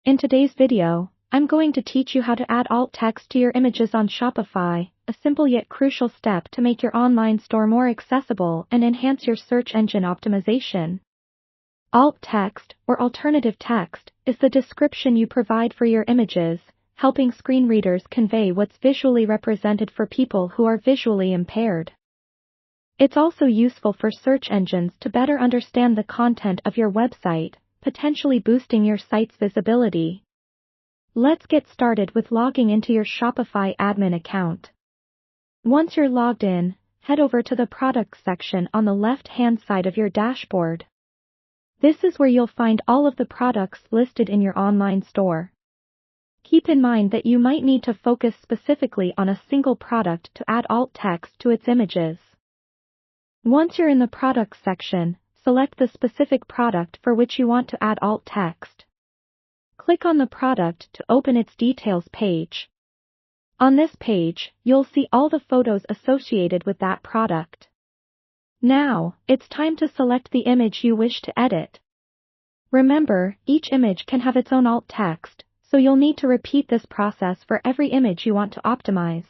In today's video, I'm going to teach you how to add alt text to your images on Shopify, a simple yet crucial step to make your online store more accessible and enhance your search engine optimization. Alt text, or alternative text, is the description you provide for your images, helping screen readers convey what's visually represented for people who are visually impaired. It's also useful for search engines to better understand the content of your website, potentially boosting your site's visibility. Let's get started with logging into your Shopify admin account. Once you're logged in, head over to the Products section on the left-hand side of your dashboard. This is where you'll find all of the products listed in your online store. Keep in mind that you might need to focus specifically on a single product to add alt text to its images. Once you're in the Products section, select the specific product for which you want to add alt text. Click on the product to open its details page. On this page, you'll see all the photos associated with that product. Now, it's time to select the image you wish to edit. Remember, each image can have its own alt text, so you'll need to repeat this process for every image you want to optimize.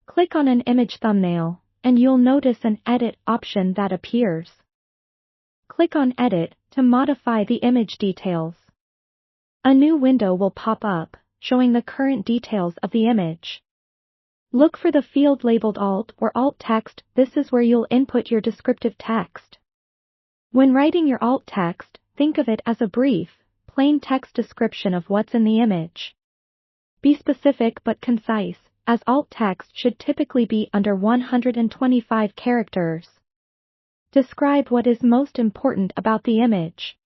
Click on an image thumbnail, and you'll notice an Edit option that appears. Click on Edit to modify the image details. A new window will pop up, showing the current details of the image. Look for the field labeled Alt or Alt Text. This is where you'll input your descriptive text. When writing your alt text, think of it as a brief, plain text description of what's in the image. Be specific but concise, as alt text should typically be under 125 characters. Describe what is most important about the image.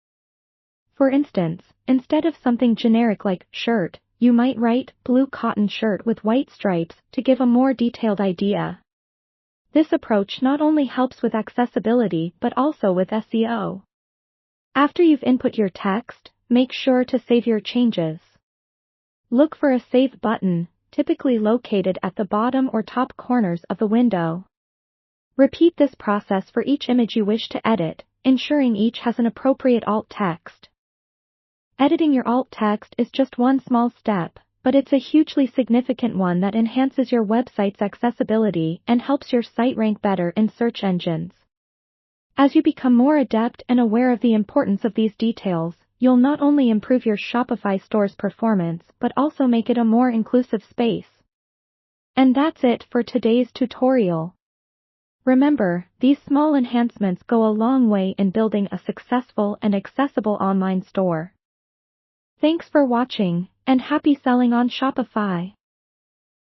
For instance, instead of something generic like shirt, you might write blue cotton shirt with white stripes to give a more detailed idea. This approach not only helps with accessibility but also with SEO. After you've input your text, make sure to save your changes. Look for a Save button, typically located at the bottom or top corners of the window. Repeat this process for each image you wish to edit, ensuring each has an appropriate alt text. Editing your alt text is just one small step, but it's a hugely significant one that enhances your website's accessibility and helps your site rank better in search engines. As you become more adept and aware of the importance of these details, you'll not only improve your Shopify store's performance but also make it a more inclusive space. And that's it for today's tutorial. Remember, these small enhancements go a long way in building a successful and accessible online store. Thanks for watching, and happy selling on Shopify!